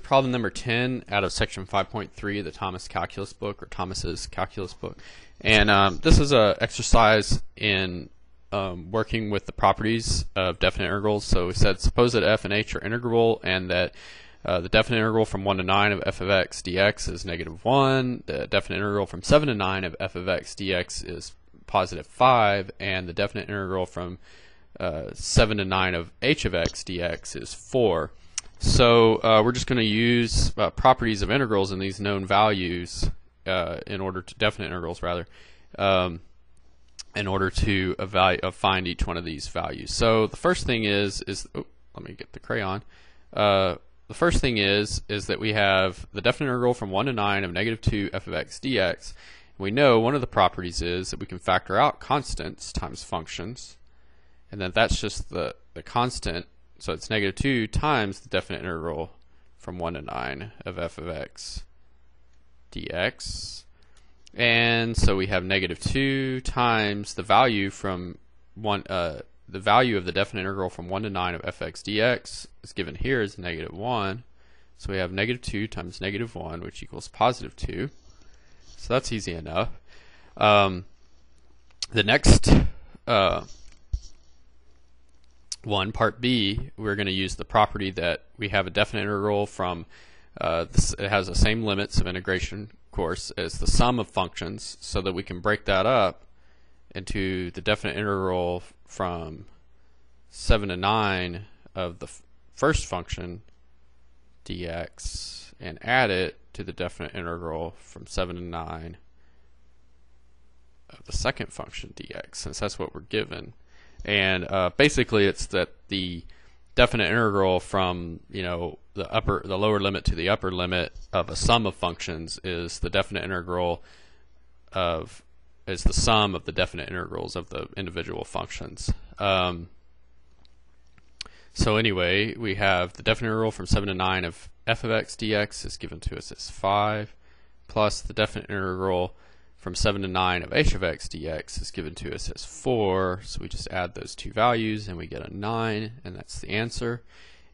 problem number 10 out of section 5.3 of the Thomas calculus book, or Thomas's calculus book. And this is an exercise in working with the properties of definite integrals. So we said, suppose that f and h are integrable, and that the definite integral from 1 to 9 of f of x dx is -1, the definite integral from 7 to 9 of f of x dx is +5, and the definite integral from 7 to 9 of h of x dx is 4. So we're just going to use properties of integrals in these known values in order to definite integrals rather in order to find each one of these values. So the first thing is oh, let me get the crayon. The first thing is that we have the definite integral from 1 to 9 of -2 f of x dx. We know one of the properties is that we can factor out constants times functions, and then that's just the constant. So it's -2 times the definite integral from 1 to 9 of f of x dx. And so we have -2 times the value from the value of the definite integral from 1 to 9 of fx dx is given here as -1. So we have -2 times -1, which equals +2. So that's easy enough. The next one, part B, we're going to use the property that we have a definite integral from, it has the same limits of integration, of course, as the sum of functions, so that we can break that up into the definite integral from 7 to 9 of the first function dx and add it to the definite integral from 7 to 9 of the second function dx, since that's what we're given. And basically it's that the definite integral from the lower limit to the upper limit of a sum of functions is the definite integral is the sum of the definite integrals of the individual functions. So anyway, we have the definite integral from 7 to 9 of f of x dx is given to us as 5, plus the definite integral from 7 to 9 of h of x dx is given to us as 4. So we just add those two values and we get a 9, and that's the answer.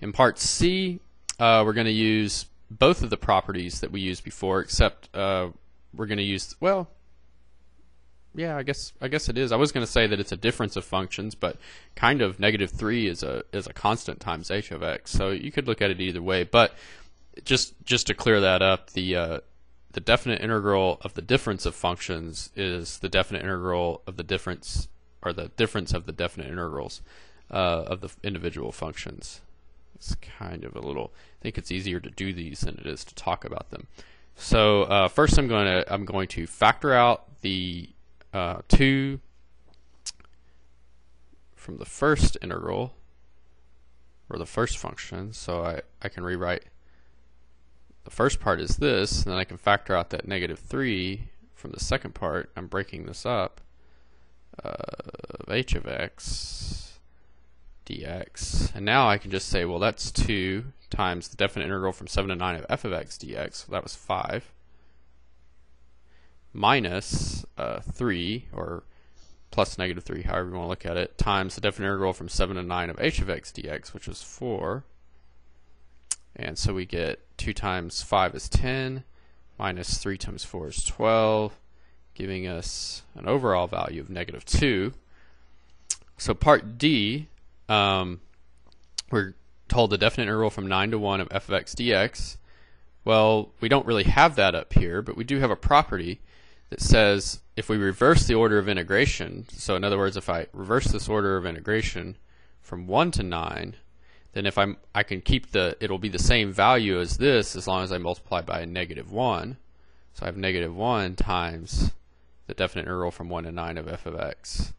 In part C, we're going to use both of the properties that we used before, except we're going to use, well, yeah, I guess it is. I was going to say that it's a difference of functions, but kind of -3 is a constant times h of x. So you could look at it either way. But just to clear that up, the definite integral of the difference of functions is the definite integral of the difference, or the difference of the definite integrals of the individual functions. It's kind of I think it's easier to do these than it is to talk about them. So first I'm going to factor out the 2 from the first integral, or the first function. So I can rewrite the first part is this, and then I can factor out that -3 from the second part. I'm breaking this up of h of x dx, and now I can just say, well, that's 2 times the definite integral from 7 to 9 of f of x dx, so that was 5, minus 3, or plus -3, however you want to look at it, times the definite integral from 7 to 9 of h of x dx, which was 4. And so we get 2 times 5 is 10, minus 3 times 4 is 12, giving us an overall value of -2. So part D, we're told the definite integral from 9 to 1 of f of x dx. Well, we don't really have that up here, but we do have a property that says if we reverse the order of integration, so in other words, if I reverse this order of integration from 1 to 9, then if I can keep it'll be the same value as this as long as I multiply by a -1. So I have -1 times the definite integral from 1 to 9 of f of x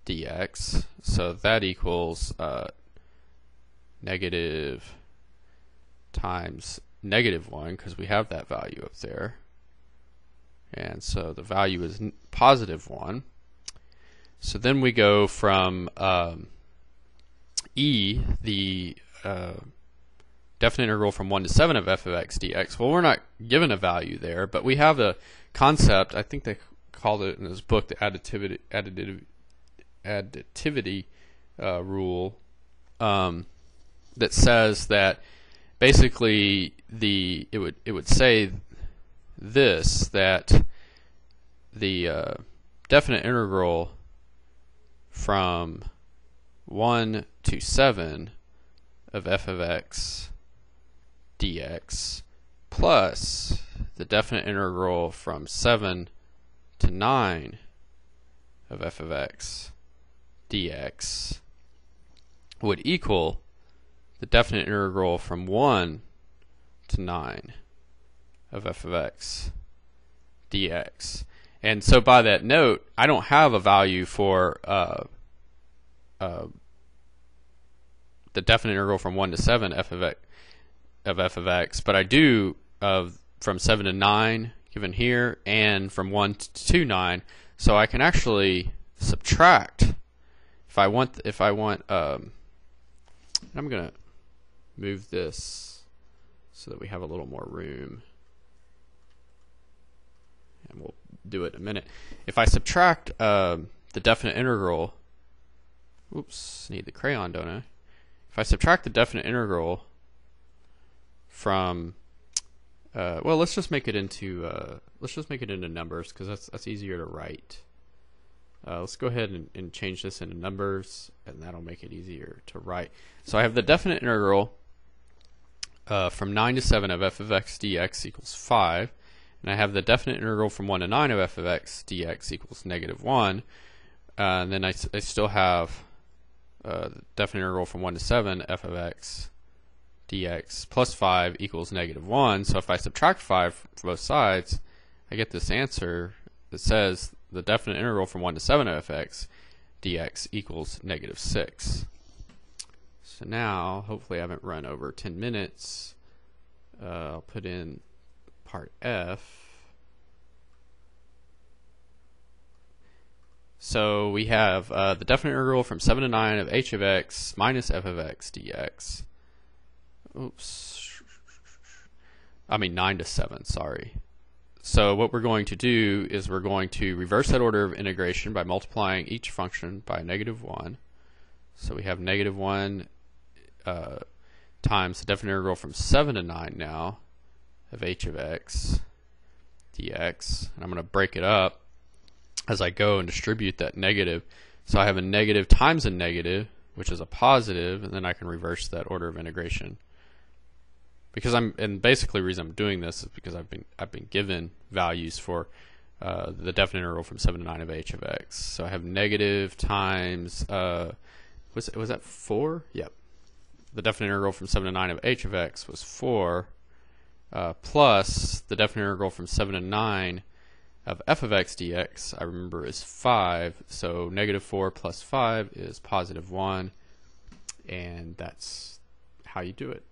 dx. So that equals negative times -1, because we have that value up there. And so the value is +1. So then we go from E, the definite integral from 1 to 7 of f of x dx. Well, we're not given a value there, but we have a concept, I think they called it in this book, the additivity rule, that says that basically it would say this, that the definite integral from 1 to 7 of f of x dx plus the definite integral from 7 to 9 of f of x dx would equal the definite integral from 1 to 9 of f of x dx. And so by that note, I don't have a value for the definite integral from 1 to 7 f of x, but I do from 7 to 9 given here, and from 1 to 9. So I can actually subtract if I want. I'm gonna move this so that we have a little more room, and we'll do it in a minute. If I subtract the definite integral, oops, need the crayon, don't I? If I subtract the definite integral from well, let's just make it into numbers, because that's easier to write. Let's go ahead and change this into numbers, and that'll make it easier to write. So I have the definite integral from 9 to 7 of f of x dx equals 5, and I have the definite integral from 1 to 9 of f of x dx equals -1, and then I still have the definite integral from 1 to 7 f of x dx plus 5 equals -1. So if I subtract 5 from both sides, I get this answer that says the definite integral from 1 to 7 of f(x) dx equals -6. So now, hopefully I haven't run over 10 minutes. I'll put in part F. So we have the definite integral from 7 to 9 of h of x minus f of x dx. Oops. I mean 9 to 7, sorry. So what we're going to do is we're going to reverse that order of integration by multiplying each function by -1. So we have -1 times the definite integral from 7 to 9 now of h of x dx. And I'm going to break it up as I go and distribute that negative. So I have a negative times a negative, which is a positive, and then I can reverse that order of integration. Because and basically the reason I'm doing this is because I've been given values for the definite integral from 7 to 9 of h of x. So I have negative times was that 4? Yep. The definite integral from 7 to 9 of h of x was 4 plus the definite integral from 7 to 9 of f of x dx, I remember, is 5. So -4 plus 5 is +1, and that's how you do it.